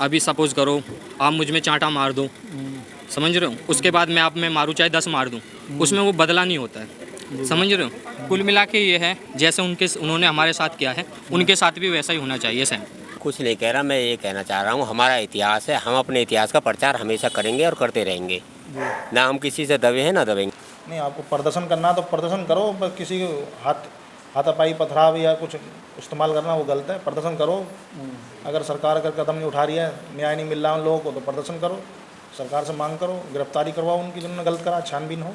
अभी सपोज़ करो आप मुझ में चांटा मार दो, समझ रहे हो, उसके बाद मैं आप में मारूँ चाहे 10 मार दूँ, उसमें वो बदला नहीं होता है, समझ रहे हो। कुल मिला के ये है जैसे उन्होंने हमारे साथ किया है उनके साथ भी वैसा ही होना चाहिए सर। कुछ नहीं कह रहा, मैं ये कहना चाह रहा हूँ हमारा इतिहास है, हम अपने इतिहास का प्रचार हमेशा करेंगे और करते रहेंगे। ना हम किसी से दबे हैं ना दबेंगे। नहीं, आपको प्रदर्शन करना तो प्रदर्शन करो, बस किसी को हाथापाई पथराव या कुछ इस्तेमाल करना वो गलत है। प्रदर्शन करो, अगर सरकार अगर कदम नहीं उठा रही है, न्याय नहीं मिल रहा उन लोगों को, तो प्रदर्शन करो, सरकार से मांग करो, गिरफ्तारी करवाओ उनकी जिन्होंने गलत करा, छानबीन हो।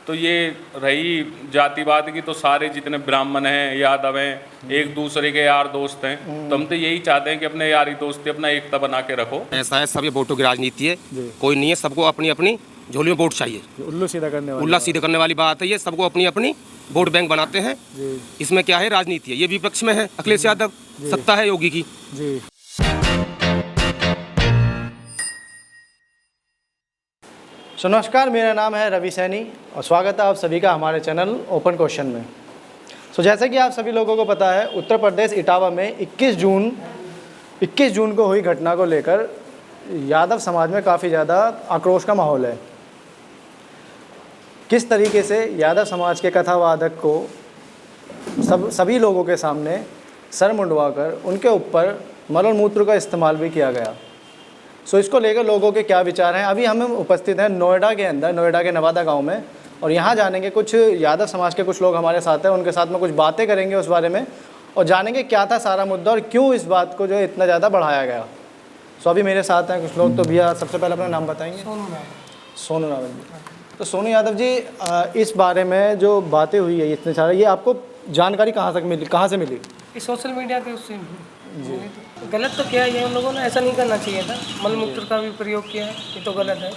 तो ये रही जातिवाद की, तो सारे जितने ब्राह्मण हैं यादव हैं एक दूसरे के यार दोस्त हैं, तो हम तो यही चाहते हैं कि अपने यारी दोस्ती अपना एकता बना के रखो। ऐसा है, सब ये वोटों की राजनीति है, कोई नहीं है, सबको अपनी अपनी झोली में वोट चाहिए। उल्लू सीधा करने वाली बात है ये, सबको अपनी अपनी वोट बैंक बनाते हैं। इसमें क्या है, राजनीति है। ये विपक्ष में है अखिलेश यादव, सत्ता है योगी की। नमस्कार, मेरा नाम है रवि सैनी और स्वागत है आप सभी का हमारे चैनल ओपन क्वेश्चन में। जैसे कि आप सभी लोगों को पता है, उत्तर प्रदेश इटावा में 21 जून को हुई घटना को लेकर यादव समाज में काफ़ी ज़्यादा आक्रोश का माहौल है। किस तरीके से यादव समाज के कथावादक को सभी लोगों के सामने सर मुंडवाकर उनके ऊपर मल मूत्र का इस्तेमाल भी किया गया। इसको लेकर लोगों के क्या विचार हैं। अभी हम उपस्थित हैं नोएडा के अंदर, नोएडा के नवादा गांव में, और यहाँ जानेंगे कुछ यादव समाज के कुछ लोग हमारे साथ हैं, उनके साथ में कुछ बातें करेंगे उस बारे में और जानेंगे क्या था सारा मुद्दा और क्यों इस बात को जो है इतना ज़्यादा बढ़ाया गया। अभी मेरे साथ हैं कुछ लोग, तो भैया सबसे पहले अपना नाम बताएंगे। सोनू यादव जी। तो सोनू यादव जी, इस बारे में जो बातें हुई है इतने सारे, ये आपको जानकारी कहाँ से मिली? सोशल मीडिया के उससे जी। गलत तो क्या है, उन लोगों ने ऐसा नहीं करना चाहिए था, मल मूत्र का भी प्रयोग किया है, ये तो गलत है।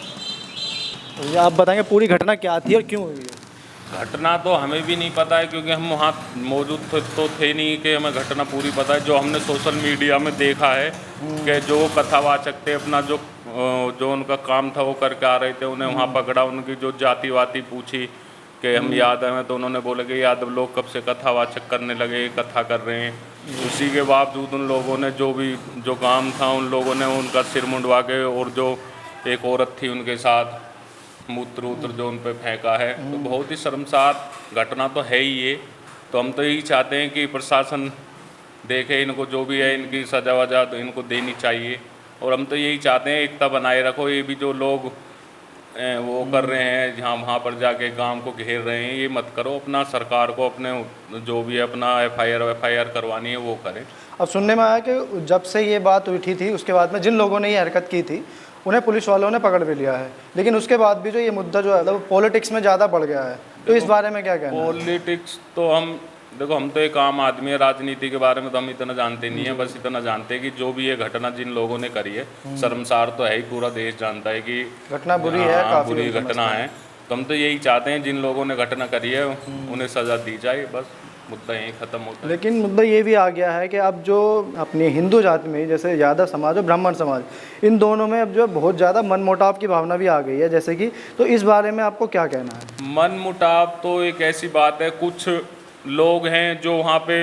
तो आप बताएंगे पूरी घटना क्या थी और क्यों हुई है? घटना तो हमें भी नहीं पता है, क्योंकि हम वहाँ मौजूद तो थे नहीं कि हमें घटना पूरी पता है। जो हमने सोशल मीडिया में देखा है कि जो कथावाचक थे अपना जो उनका काम था वो करके आ रहे थे, उन्हें वहाँ पकड़ा, उनकी जो जाति वाती पूछी कि हम यादव हैं, तो उन्होंने बोला कि यादव लोग कब से कथावाचक करने लगे, कथा कर रहे हैं। उसी के बावजूद उन लोगों ने जो काम था उन लोगों ने उनका सिर मुंडवा के, और जो एक औरत थी उनके साथ मूत्र जो उन पर फेंका है, तो बहुत ही शर्मसार घटना तो है ही ये। तो हम तो यही चाहते हैं कि प्रशासन देखे इनको, जो भी है इनकी सजा वजा तो इनको देनी चाहिए। और हम तो यही चाहते हैं एकता बनाए रखो। ये भी जो लोग वो कर रहे हैं जहाँ वहाँ पर जाके गांव को घेर रहे हैं, ये मत करो। अपना सरकार को अपने जो भी है अपना एफआईआर करवानी है वो करें। अब सुनने में आया कि जब से ये बात उठी थी उसके बाद में जिन लोगों ने ये हरकत की थी उन्हें पुलिस वालों ने पकड़ भी लिया है, लेकिन उसके बाद भी जो ये मुद्दा जो है वो पॉलिटिक्स में ज़्यादा बढ़ गया है। तो इस बारे में क्या कहना है? पॉलिटिक्स तो हम तो एक आम आदमी है, राजनीति के बारे में तो हम इतना जानते नहीं है। बस इतना जानते हैं कि जो भी ये घटना जिन लोगों ने करी है शर्मसार तो है ही, पूरा देश जानता है कि घटना बुरी है, काफी बुरी घटना है। तो हम तो यही चाहते हैं जिन लोगों ने घटना करी है उन्हें सजा दी जाए, बस मुद्दा यही खत्म होता है। लेकिन मुद्दा ये भी आ गया है कि अब जो अपनी हिंदू जाति में जैसे यादव समाज और ब्राह्मण समाज, इन दोनों में अब जो बहुत ज़्यादा मनमुटाव की भावना भी आ गई है जैसे कि, तो इस बारे में आपको क्या कहना है? मनमुटाव तो एक ऐसी बात है, कुछ लोग हैं जो वहाँ पे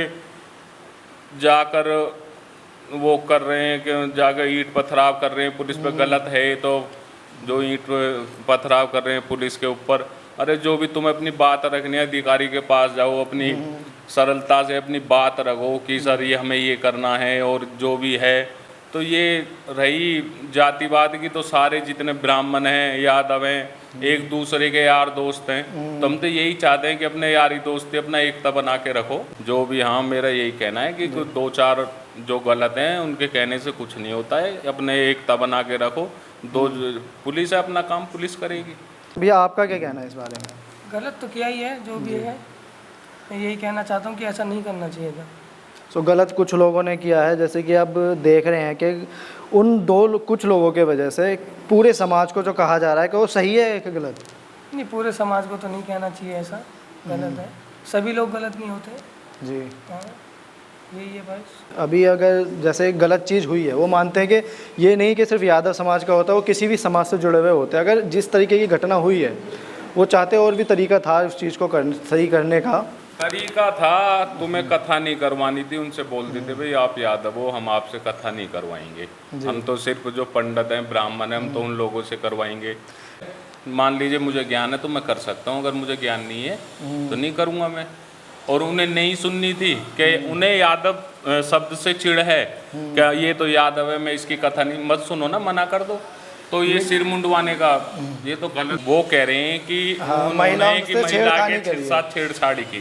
जाकर वो कर रहे हैं कि जाकर ईंट पथराव कर रहे हैं, पुलिस पे गलत है तो जो ईंट पथराव कर रहे हैं पुलिस के ऊपर। अरे जो भी तुम्हें अपनी बात रखनी है अधिकारी के पास जाओ, अपनी सरलता से अपनी बात रखो कि सर ये हमें ये करना है, और जो भी है। तो ये रही जातिवाद की, तो सारे जितने ब्राह्मण हैं यादव हैं एक दूसरे के यार दोस्त हैं, तो हम तो यही चाहते हैं कि अपने यारी दोस्ती अपना एकता बना के रखो। जो भी, हाँ मेरा यही कहना है कि दो चार जो गलत हैं उनके कहने से कुछ नहीं होता है, अपने एकता बना के रखो। पुलिस है, अपना काम पुलिस करेगी। भैया आपका क्या कहना है इस बारे में? गलत तो क्या ही है, जो भी है मैं यही कहना चाहता हूँ कि ऐसा नहीं करना चाहिए था। गलत कुछ लोगों ने किया है, जैसे कि अब देख रहे हैं कि उन कुछ लोगों के वजह से पूरे समाज को जो कहा जा रहा है कि वो सही है कि गलत? नहीं, पूरे समाज को तो नहीं कहना चाहिए ऐसा, गलत है। सभी लोग गलत नहीं होते जी। हाँ, यही है बस। अभी अगर जैसे गलत चीज़ हुई है, वो मानते हैं कि ये नहीं कि सिर्फ यादव समाज का होता है, वो किसी भी समाज से जुड़े हुए होते हैं। अगर जिस तरीके की घटना हुई है वो चाहते और भी तरीका था उस चीज़ को सही करने का, तरीका था, तुम्हें कथा नहीं करवानी थी, उनसे बोल देते भाई आप यादव हो, हम आपसे कथा नहीं करवाएंगे, हम तो सिर्फ जो पंडित हैं ब्राह्मण हैं हम तो उन लोगों से करवाएंगे। मान लीजिए मुझे ज्ञान है तो मैं कर सकता हूँ, अगर मुझे ज्ञान नहीं है तो नहीं करूँगा मैं। और उन्हें नहीं सुननी थी कि उन्हें यादव शब्द से चिढ़ है, क्या ये तो यादव है मैं इसकी कथा नहीं, मत सुनो ना, मना कर दो। तो ये सिर मुंडवाने का ये तो गलत। वो कह रहे हैं कि महिला के साथ छेड़छाड़ी की,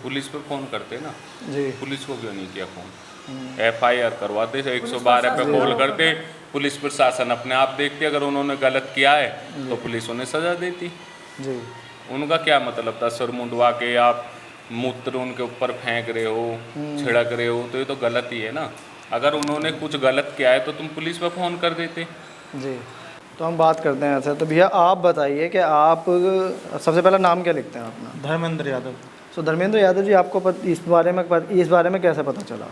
पुलिस पे फोन करते ना, पुलिस को क्यों नहीं किया फोन? FIR करवाते, 112 पे कॉल करते, पुलिस प्रशासन अपने आप देखती, अगर उन्होंने गलत किया है तो पुलिस उन्हें सजा देती। उनका क्या मतलब था सिर मुंडवा के आप मूत्र उनके ऊपर फेंक रहे हो, छिड़क रहे हो, तो ये तो गलत ही है ना। अगर उन्होंने कुछ गलत किया है तो तुम पुलिस पे फ़ोन कर देते। जी, तो हम बात करते हैं ऐसा। तो भैया आप बताइए कि आप सबसे पहला नाम क्या लिखते हैं अपना? धर्मेंद्र यादव। सो धर्मेंद्र यादव जी, आपको इस बारे में कैसे पता चला?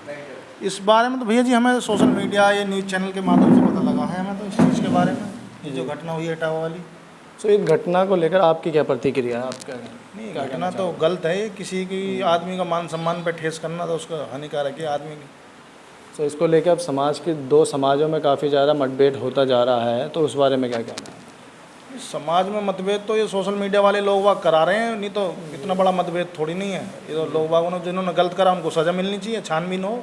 इस बारे में तो भैया जी हमें सोशल मीडिया या न्यूज़ चैनल के माध्यम से पता लगा है हमें तो इस चीज़ के बारे में, ये जो घटना हुई है इटावा वाली। सो इस घटना को लेकर आपकी क्या प्रतिक्रिया है? आपका नहीं, घटना तो गलत है, किसी की आदमी का मान सम्मान पे ठेस करना तो उसका हानिकारक है आदमी की। सो इसको लेकर अब समाज के दो समाजों में काफ़ी ज़्यादा मतभेद होता जा रहा है, तो उस बारे में क्या कहना है? समाज में मतभेद तो ये सोशल मीडिया वाले लोग वाग करा रहे हैं, नहीं तो इतना बड़ा मतभेद थोड़ी नहीं है। ये तो लोग वागों ने जिन्होंने गलत करा उनको सज़ा मिलनी चाहिए, छानबीन हो,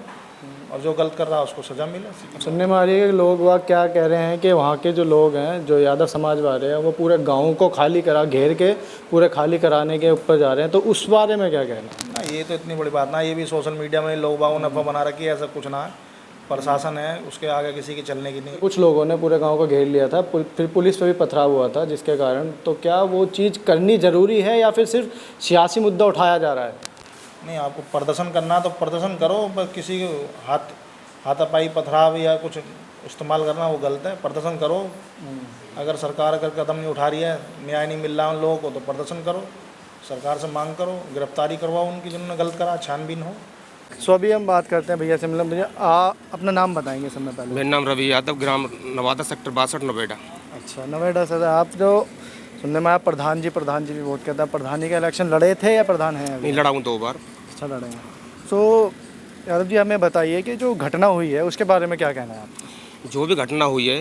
और जो गलत कर रहा है उसको सज़ा मिले। सुनने में आ रही है कि लोग वाग क्या कह रहे हैं कि वहाँ के जो लोग हैं, जो यादव समाज वाले हैं, वो पूरे गाँव को खाली करा घेर के पूरे खाली कराने के ऊपर जा रहे हैं, तो उस बारे में क्या कहना है? ना ये तो इतनी बड़ी बात ना, ये भी सोशल मीडिया में लोग बागों ने अफवाह बना रखी है, ऐसा कुछ ना है। प्रशासन है, उसके आगे किसी की चलने की नहीं। कुछ लोगों ने पूरे गांव को घेर लिया था, फिर पुलिस पे भी पथराव हुआ था जिसके कारण, तो क्या वो चीज़ करनी ज़रूरी है या फिर सिर्फ सियासी मुद्दा उठाया जा रहा है? नहीं, आपको प्रदर्शन करना तो प्रदर्शन करो, पर किसी को हाथापाई पथराव या कुछ इस्तेमाल करना वो गलत है। प्रदर्शन करो, अगर सरकार अगर कदम नहीं उठा रही है, न्याय नहीं मिल रहा उन लोगों को, तो प्रदर्शन करो, सरकार से मांग करो, गिरफ्तारी करवाओ उनकी जिन्होंने गलत करा, छानबीन हो। सो अभी हम बात करते हैं भैया से, मतलब भैया अपना नाम बताएंगे समय पहले? मेरा नाम रवि यादव, ग्राम नवादा, सेक्टर 62, नोएडा। अच्छा, नोएडा सर। आप जो सुनने में आया प्रधान जी भी वोट करता है, प्रधान जी का इलेक्शन लड़े थे या प्रधान हैं अभी? नहीं, लड़ा हूँ 2 बार। अच्छा, लड़े हैं। सो यादव जी हमें बताइए कि जो घटना हुई है उसके बारे में क्या कहना है आपका? जो भी घटना हुई है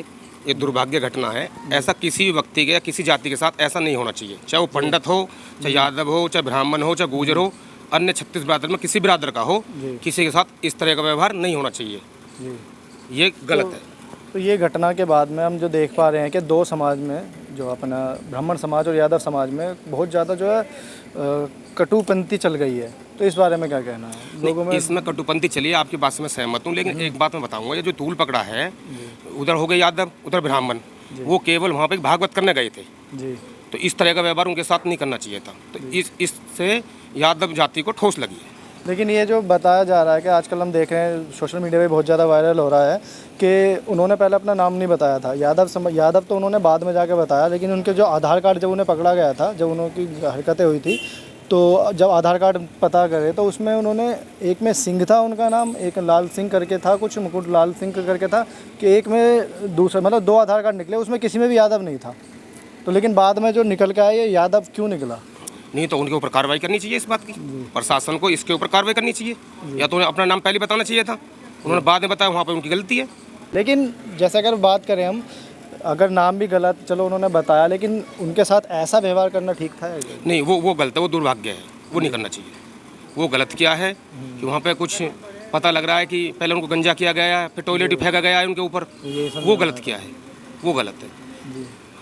ये दुर्भाग्य घटना है। ऐसा किसी भी व्यक्ति के या किसी जाति के साथ ऐसा नहीं होना चाहिए, चाहे वो पंडित हो, चाहे यादव हो, चाहे ब्राह्मण हो, चाहे गुर्जर हो, अन्य 36 बिरादर में किसी बिरादर का हो, किसी के साथ इस तरह का व्यवहार नहीं होना चाहिए, ये गलत है। तो ये घटना के बाद में हम जो देख पा रहे हैं कि दो समाज में, जो अपना ब्राह्मण समाज और यादव समाज में बहुत ज़्यादा जो है कटुपंथी चल गई है, तो इस बारे में क्या कहना है लोगों में? इसमें कटुपंथी चलिए, आपकी बात से मैं सहमत हूँ, लेकिन एक बात मैं बताऊँगा, ये जो तूल पकड़ा है, उधर हो गए यादव, उधर ब्राह्मण, वो केवल वहाँ पे भागवत करने गए थे जी। तो इस तरह का व्यवहार उनके साथ नहीं करना चाहिए था, तो इससे यादव जाति को ठोस लगी है। लेकिन ये जो बताया जा रहा है कि आजकल हम देख रहे हैं सोशल मीडिया पे बहुत ज़्यादा वायरल हो रहा है कि उन्होंने पहले अपना नाम नहीं बताया था, यादव तो उन्होंने बाद में जाके बताया, लेकिन उनके जो आधार कार्ड जब उन्हें पकड़ा गया था, जब उनकी हरकतें हुई थी, तो जब आधार कार्ड पता करे तो उसमें उन्होंने, एक में सिंह था उनका नाम, एक लाल सिंह करके था, कुछ मुकुट लाल सिंह करके था, कि एक में दूसरा, मतलब 2 आधार कार्ड निकले, उसमें किसी में भी यादव नहीं था। तो लेकिन बाद में जो निकल के आया ये यादव क्यों निकला? नहीं तो उनके ऊपर कार्रवाई करनी चाहिए, इस बात की प्रशासन को इसके ऊपर कार्रवाई करनी चाहिए, या तो उन्हें अपना नाम पहले बताना चाहिए था, उन्होंने बाद में बताया, वहाँ पर उनकी गलती है। लेकिन जैसे अगर बात करें हम, अगर नाम भी गलत, चलो उन्होंने बताया, लेकिन उनके साथ ऐसा व्यवहार करना ठीक था? नहीं, वो गलत है, वो दुर्भाग्य है, वो नहीं करना चाहिए। वो गलत किया है कि वहाँ पे कुछ पता लग रहा है कि पहले उनको गंजा किया गया है, फिर टॉयलेट फेंका गया है उनके ऊपर, वो गलत किया है, वो गलत है,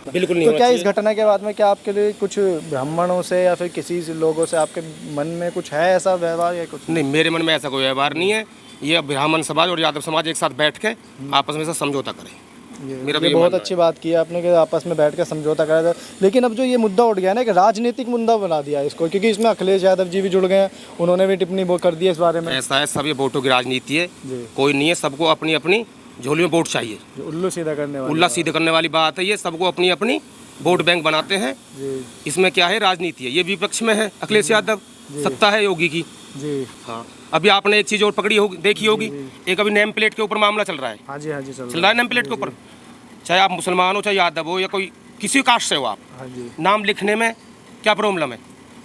बिल्कुल नहीं। तो क्या इस घटना के बाद में क्या आपके लिए कुछ ब्राह्मणों से या फिर किसी लोगों से आपके मन में कुछ है ऐसा व्यवहार या कुछ? नहीं, मेरे मन में ऐसा कोई व्यवहार नहीं है। ये ब्राह्मण समाज और यादव समाज एक साथ बैठ के आपस में समझौता करें। ये बहुत अच्छी बात की आपने कि आपस में बैठ कर समझौता करा था। लेकिन अब जो ये मुद्दा उठ गया ना कि राजनीतिक मुद्दा बना दिया इसको, क्योंकि इसमें अखिलेश यादव जी भी जुड़ गए हैं, उन्होंने भी टिप्पणी कर दी इस बारे में। ऐसा है, सब ये वोटों की राजनीति है, कोई नहीं है, सबको अपनी अपनी झोली में वोट चाहिए। उल्लू सीधा करने वाली बात है ये, सबको अपनी अपनी वोट बैंक बनाते हैं। इसमें क्या है, राजनीति है। ये विपक्ष में है अखिलेश यादव, सत्ता है योगी की जी। हाँ, अभी आपने एक चीज़ और पकड़ी होगी, देखी होगी, एक अभी नेम प्लेट के ऊपर मामला चल रहा है। हाँ जी, हाँ जी, चल रहा है नेम प्लेट के ऊपर। चाहे आप मुसलमान हो, चाहे यादव हो, या कोई किसी कास्ट से हो, आप नाम लिखने में क्या प्रॉब्लम है?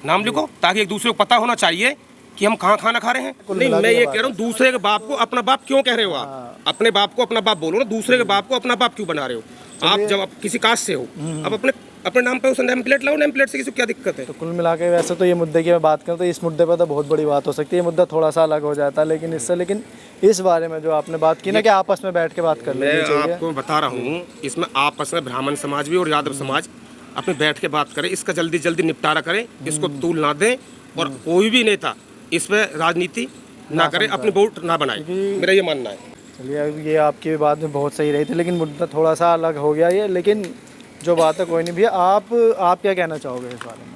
नाम लिखो, ताकि एक दूसरे को पता होना चाहिए कि हम कहाँ खाना खा रहे हैं? नहीं, मैं ये कह रहा हूँ दूसरे के बाप को अपना बाप क्यों कह रहे हो आप? अपने बाप को अपना बाप बोलो ना, दूसरे के बाप को अपना बाप क्यों बना रहे हो? आप जब आप किसी कास्ट से हो, अब अपने अपने नाम पे उस नेम प्लेट लाओ, नेम प्लेट से किसी को क्या दिक्कत है? तो कुल मिला के वैसे तो ये मुद्दे की मैं बात करूँ तो इस मुद्दे पर तो बहुत बड़ी बात हो सकती है, ये मुद्दा थोड़ा सा अलग हो जाता है, लेकिन इस बारे में जो आपने बात की ना कि आपस में बैठ के बात कर लेनी मैं चाहिए। आपको बता रहा हूँ, इसमें आपस में ब्राह्मण समाज भी और यादव समाज अपने बैठ के बात करें, इसका जल्दी जल्दी निपटारा करें, इसको तूल ना दें और कोई भी नेता इसमें राजनीति ना करे, अपनी वोट ना बनाए, मेरा ये मानना है। चलिए, ये आपकी बात में बहुत सही रही थी, लेकिन मुद्दा थोड़ा सा अलग हो गया ये, लेकिन जो बात है कोई नहीं भैया, आप क्या कहना चाहोगे इस बारे में?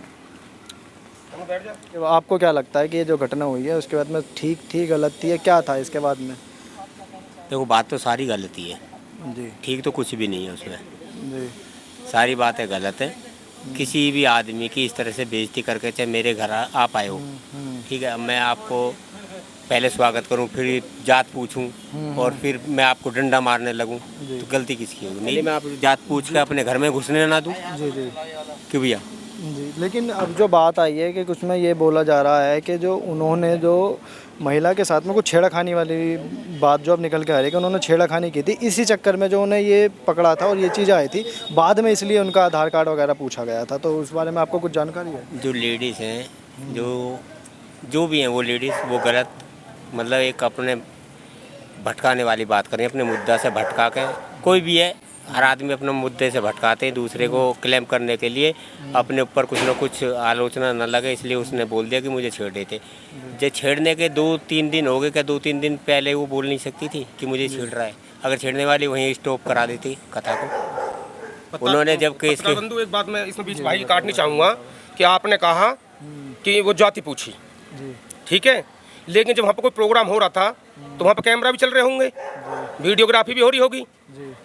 आपको क्या लगता है कि ये जो घटना हुई है उसके बाद में ठीक थी, गलत थी, या क्या था इसके बाद में? देखो बात तो सारी गलत ही है जी ठीक तो कुछ भी नहीं है उसमें जी सारी बातें गलत है किसी भी आदमी की इस तरह से बेइज्जती करके चाहे मेरे घर आप आए हो ठीक है मैं आपको पहले स्वागत करूं फिर जात पूछूं और फिर मैं आपको डंडा मारने लगूं तो गलती किसकी होगी नहीं मैं आप जात पूछ के अपने घर में घुसने ना दूं जी जी क्यों भैया जी। लेकिन अब जो बात आई है कि कुछ में ये बोला जा रहा है कि जो उन्होंने जो महिला के साथ में कुछ छेड़खानी वाली बात जो अब निकल के आ रही है कि उन्होंने छेड़खानी की थी, इसी चक्कर में जो उन्हें ये पकड़ा था और ये चीज़ आई थी बाद में, इसलिए उनका आधार कार्ड वगैरह पूछा गया था। तो उस बारे में आपको कुछ जानकारी है? जो लेडीज़ हैं जो भी हैं वो लेडीज़ वो गलत मतलब एक अपने भटकाने वाली बात करें अपने मुद्दा से भटका के कोई भी है हर आदमी अपने मुद्दे से भटकाते हैं दूसरे को क्लेम करने के लिए अपने ऊपर कुछ ना कुछ आलोचना न लगे इसलिए उसने बोल दिया कि मुझे छेड़ देते जो छेड़ने के 2-3 दिन हो गए क्या 2-3 दिन पहले वो बोल नहीं सकती थी कि मुझे छेड़ रहा है अगर छेड़ने वाली वहीं स्टॉप करा देती कथा को उन्होंने जब केस के बंधु एक बात मैं इसमें बीच भाई काटनी चाहूँगा कि आपने कहा कि वो जाति पूछी ठीक है लेकिन जब वहाँ पर कोई प्रोग्राम हो रहा था तो वहाँ पर कैमरा भी चल रहे होंगे वीडियोग्राफी भी हो रही होगी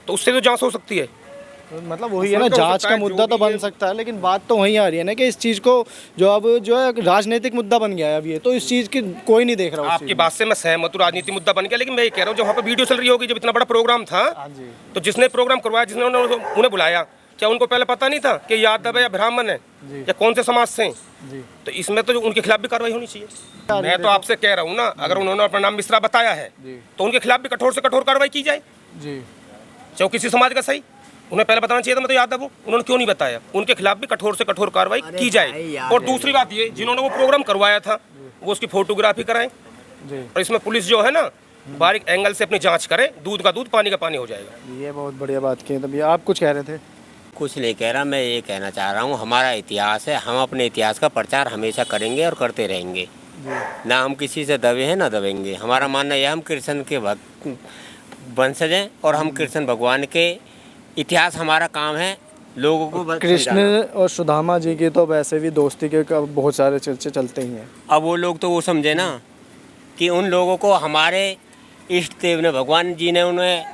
तो उससे तो जांच हो सकती है तो मतलब वही है ना, जांच का मुद्दा तो बन सकता है, लेकिन बात तो वहीं आ रही है ना कि इस चीज़ को जो है राजनीतिक मुद्दा बन गया है अब ये, तो इस चीज़ की कोई नहीं देख रहा। आपकी बात से मैं सहमत हूँ राजनीतिक मुद्दा बन गया लेकिन मैं ये कह रहा हूँ जब वहाँ पर वीडियो चल रही होगी जब इतना बड़ा प्रोग्राम था तो जिसने प्रोग्राम करवाया जिसने उन्हें बुलाया क्या उनको पहले पता नहीं था कि यादव है या ब्राह्मण है या कौन से समाज से तो इसमें तो उनके खिलाफ भी कार्रवाई होनी चाहिए। मैं तो आपसे कह रहा हूँ ना अगर उन्होंने अपना नाम मिश्रा बताया है तो उनके खिलाफ भी कठोर से कठोर कार्रवाई की जाए चाहे किसी समाज का सही उन्हें पहले बताना चाहिए था मैं तो यादव हूँ उन्होंने क्यों नहीं बताया उनके खिलाफ भी कठोर से कठोर कार्रवाई की जाए। और दूसरी बात ये जिन्होंने वो प्रोग्राम करवाया था वो उसकी फोटोग्राफी कराएं और इसमें पुलिस जो है ना बारीक एंगल से अपनी जांच करे दूध का दूध पानी का पानी हो जाएगा। ये बहुत बढ़िया बात की है। तभी आप कुछ कह रहे थे? कुछ नहीं कह रहा मैं ये कहना चाह रहा हूँ हमारा इतिहास है हम अपने इतिहास का प्रचार हमेशा करेंगे और करते रहेंगे ना हम किसी से दबे हैं ना दबेंगे। हमारा मानना यह हम कृष्ण के वंशज हैं और हम कृष्ण भगवान के इतिहास हमारा काम है लोगों को कृष्ण और सुदामा जी की तो वैसे भी दोस्ती के बहुत सारे चर्चे चलते ही हैं। अब वो लोग तो वो समझे ना कि उन लोगों को हमारे इष्ट देव ने भगवान जी ने उन्हें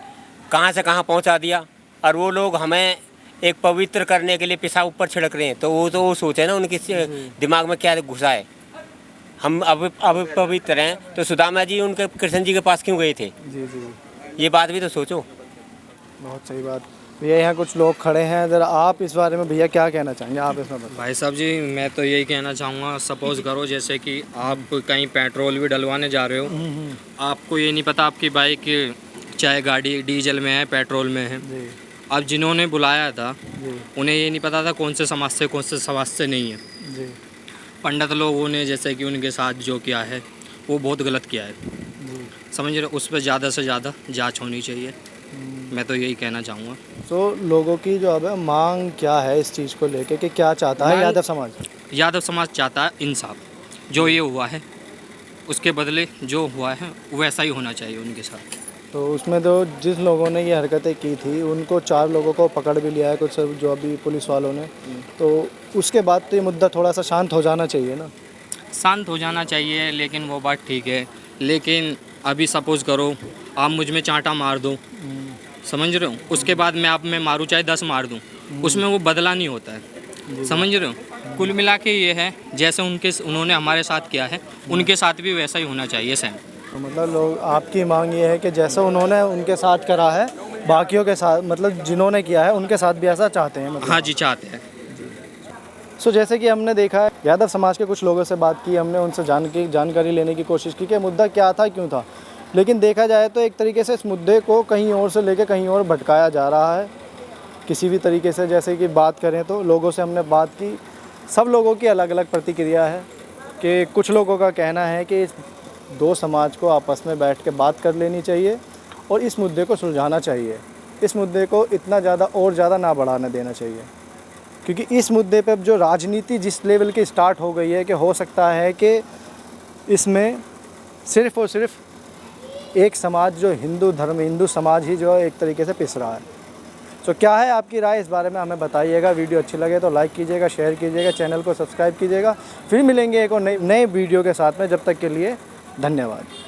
कहाँ से कहाँ पहुँचा दिया और वो लोग हमें एक पवित्र करने के लिए पिसा ऊपर छिड़क रहे हैं तो वो सोचे ना उनके दिमाग में क्या घुसा है। हम अब पवित्र हैं तो सुदामा जी उनके कृष्ण जी के पास क्यों गए थे? जी जी ये बात भी तो सोचो। बहुत सही बात। भैया यहाँ कुछ लोग खड़े हैं, ज़रा आप इस बारे में भैया क्या कहना चाहेंगे? आप इसमें बताइए। भाई साहब जी मैं तो यही कहना चाहूँगा सपोज़ करो जैसे कि आप कहीं पेट्रोल भी डलवाने जा रहे हो आपको ये नहीं पता आपकी बाइक चाहे गाड़ी डीजल में है पेट्रोल में है अब जिन्होंने बुलाया था उन्हें ये नहीं पता था कौन से समाज से नहीं है। पंडित लोगों ने जैसे कि उनके साथ जो किया है वो बहुत गलत किया है समझ रहे उस पर ज़्यादा से ज़्यादा जांच होनी चाहिए। मैं तो यही कहना चाहूँगा। तो लोगों की जो अब है मांग क्या है इस चीज़ को लेके कि क्या चाहता है यादव समाज? यादव समाज चाहता है इंसाफ जो ये हुआ है उसके बदले जो हुआ है वैसा ही होना चाहिए उनके साथ। तो उसमें तो जिस लोगों ने ये हरकतें की थी उनको 4 लोगों को पकड़ भी लिया है कुछ जो अभी पुलिस वालों ने, तो उसके बाद तो ये मुद्दा थोड़ा सा शांत हो जाना चाहिए ना? शांत हो जाना चाहिए लेकिन वो बात ठीक है लेकिन अभी सपोज़ करो आप मुझ में चांटा मार दो समझ रहे हो उसके बाद मैं आप में मारूँ चाहे 10 मार दूँ उसमें वो बदला नहीं होता है समझ रहे हो। कुल मिला के ये है जैसे उन्होंने हमारे साथ किया है उनके साथ भी वैसा ही होना चाहिए सेम। तो मतलब लोग आपकी मांग ये है कि जैसा उन्होंने उनके साथ करा है बाकियों के साथ मतलब जिन्होंने किया है उनके साथ भी ऐसा चाहते हैं मतलब? हाँ जी चाहते हैं। सो जैसे कि हमने देखा है, यादव समाज के कुछ लोगों से बात की हमने, उनसे जानकारी लेने की कोशिश की कि मुद्दा क्या था, क्यों था। लेकिन देखा जाए तो एक तरीके से इस मुद्दे को कहीं और से लेकर कहीं और भटकाया जा रहा है किसी भी तरीके से। जैसे कि बात करें तो लोगों से हमने बात की, सब लोगों की अलग अलग प्रतिक्रिया है कि कुछ लोगों का कहना है कि इस दो समाज को आपस में बैठ के बात कर लेनी चाहिए और इस मुद्दे को सुलझाना चाहिए। इस मुद्दे को इतना ज़्यादा और ज़्यादा ना बढ़ाने देना चाहिए, क्योंकि इस मुद्दे पे जो राजनीति जिस लेवल की स्टार्ट हो गई है कि हो सकता है कि इसमें सिर्फ़ और सिर्फ एक समाज जो हिंदू समाज ही जो है एक तरीके से पिस रहा है। तो क्या है आपकी राय इस बारे में हमें बताइएगा। वीडियो अच्छी लगे तो लाइक कीजिएगा, शेयर कीजिएगा, चैनल को सब्सक्राइब कीजिएगा। फिर मिलेंगे एक और नए वीडियो के साथ में। जब तक के लिए धन्यवाद।